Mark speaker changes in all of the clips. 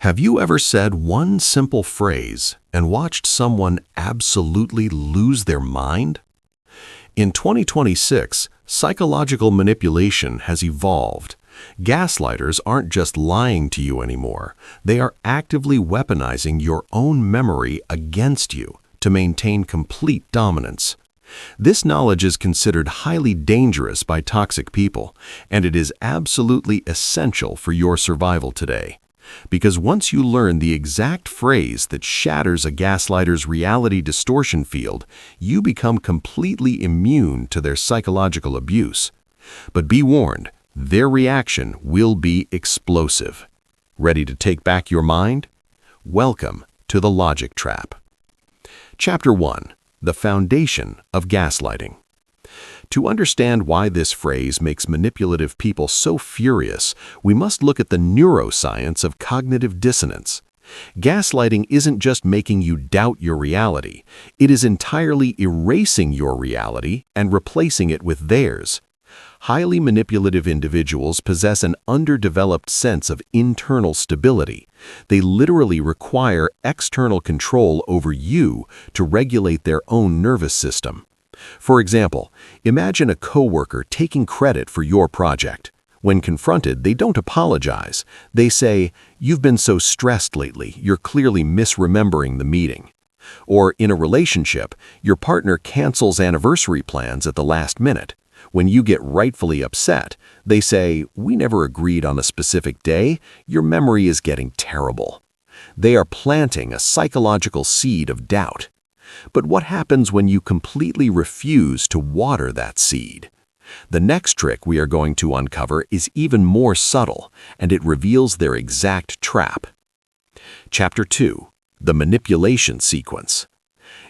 Speaker 1: Have you ever said one simple phrase and watched someone absolutely lose their mind? In 2026, psychological manipulation has evolved. Gaslighters aren't just lying to you anymore. They are actively weaponizing your own memory against you to maintain complete dominance. This knowledge is considered highly dangerous by toxic people, and it is absolutely essential for your survival today. Because once you learn the exact phrase that shatters a gaslighter's reality distortion field, you become completely immune to their psychological abuse. But be warned, their reaction will be explosive. Ready to take back your mind? Welcome to the Logic Trap. Chapter 1. The Foundation of Gaslighting. To understand why this phrase makes manipulative people so furious, we must look at the neuroscience of cognitive dissonance. Gaslighting isn't just making you doubt your reality, it is entirely erasing your reality and replacing it with theirs. Highly manipulative individuals possess an underdeveloped sense of internal stability. They literally require external control over you to regulate their own nervous system. For example, imagine a coworker taking credit for your project. When confronted, they don't apologize. They say, "You've been so stressed lately, you're clearly misremembering the meeting." Or in a relationship, your partner cancels anniversary plans at the last minute. When you get rightfully upset, they say, "We never agreed on a specific day, your memory is getting terrible." They are planting a psychological seed of doubt. But what happens when you completely refuse to water that seed? The next trick we are going to uncover is even more subtle, and it reveals their exact trap. Chapter 2. The Manipulation Sequence.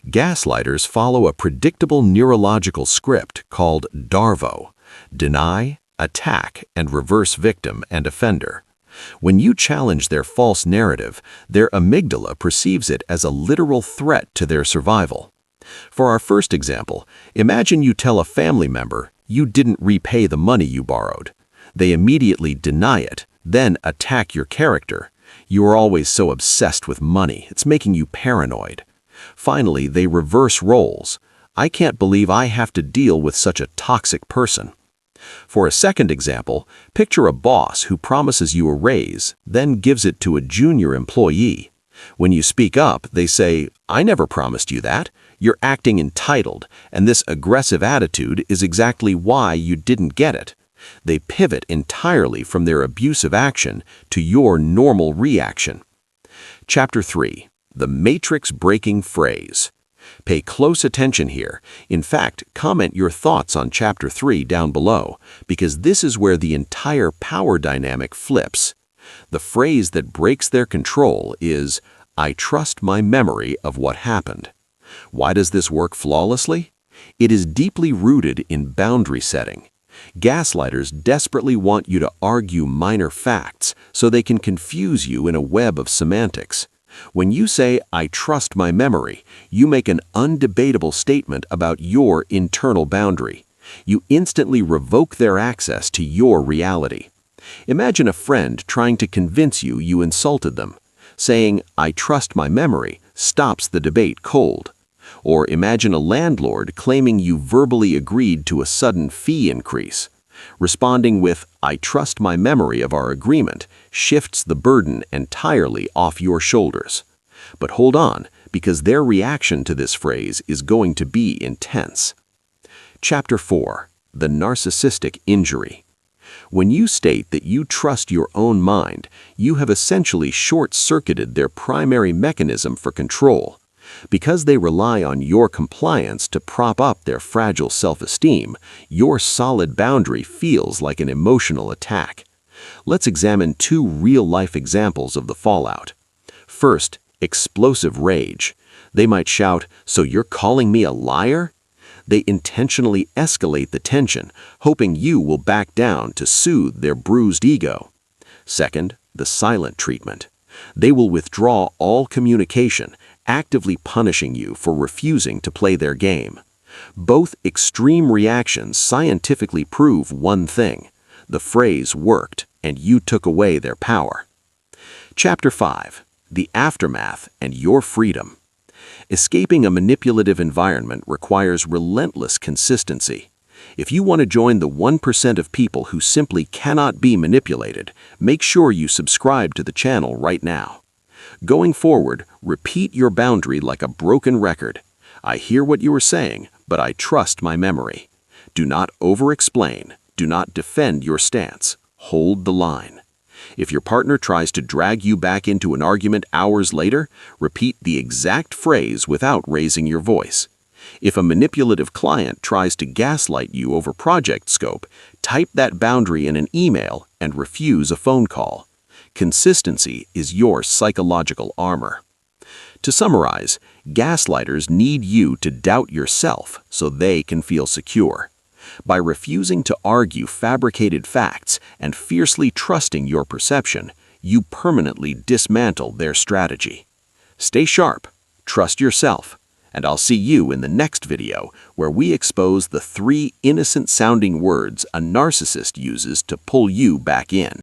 Speaker 1: Gaslighters follow a predictable neurological script called DARVO: deny, attack, and reverse victim and offender. When you challenge their false narrative, their amygdala perceives it as a literal threat to their survival. For our first example, imagine you tell a family member you didn't repay the money you borrowed. They immediately deny it, then attack your character. "You are always so obsessed with money, it's making you paranoid." Finally, they reverse roles. "I can't believe I have to deal with such a toxic person." For a second example, picture a boss who promises you a raise, then gives it to a junior employee. When you speak up, they say, "I never promised you that. You're acting entitled, and this aggressive attitude is exactly why you didn't get it." They pivot entirely from their abusive action to your normal reaction. Chapter 3. The Matrix-Breaking Phrase. Pay close attention here. In fact, comment your thoughts on Chapter 3 down below, because this is where the entire power dynamic flips. The phrase that breaks their control is, "I trust my memory of what happened." Why does this work flawlessly? It is deeply rooted in boundary setting. Gaslighters desperately want you to argue minor facts so they can confuse you in a web of semantics. When you say, "I trust my memory," you make an undebatable statement about your internal boundary. You instantly revoke their access to your reality. Imagine a friend trying to convince you you insulted them. Saying, "I trust my memory," stops the debate cold. Or imagine a landlord claiming you verbally agreed to a sudden fee increase. Responding with, "I trust my memory of our agreement," shifts the burden entirely off your shoulders. But hold on, because their reaction to this phrase is going to be intense. Chapter 4. The Narcissistic Injury. When you state that you trust your own mind, you have essentially short-circuited their primary mechanism for control. Because they rely on your compliance to prop up their fragile self-esteem, your solid boundary feels like an emotional attack. Let's examine two real-life examples of the fallout. First, explosive rage. They might shout, "So you're calling me a liar?" They intentionally escalate the tension, hoping you will back down to soothe their bruised ego. Second, the silent treatment. They will withdraw all communication, actively punishing you for refusing to play their game. Both extreme reactions scientifically prove one thing: the phrase worked, and you took away their power. Chapter 5. The Aftermath and Your Freedom. Escaping a manipulative environment requires relentless consistency. If you want to join the 1% of people who simply cannot be manipulated, make sure you subscribe to the channel right now. Going forward, repeat your boundary like a broken record. I hear what you are saying, but I trust my memory. Do not over-explain. Do not defend your stance. Hold the line. If your partner tries to drag you back into an argument hours later, repeat the exact phrase without raising your voice. If a manipulative client tries to gaslight you over project scope, type that boundary in an email and refuse a phone call. Consistency is your psychological armor. To summarize, gaslighters need you to doubt yourself so they can feel secure. By refusing to argue fabricated facts and fiercely trusting your perception, you permanently dismantle their strategy. Stay sharp, trust yourself, and I'll see you in the next video where we expose the 3 innocent-sounding words a narcissist uses to pull you back in.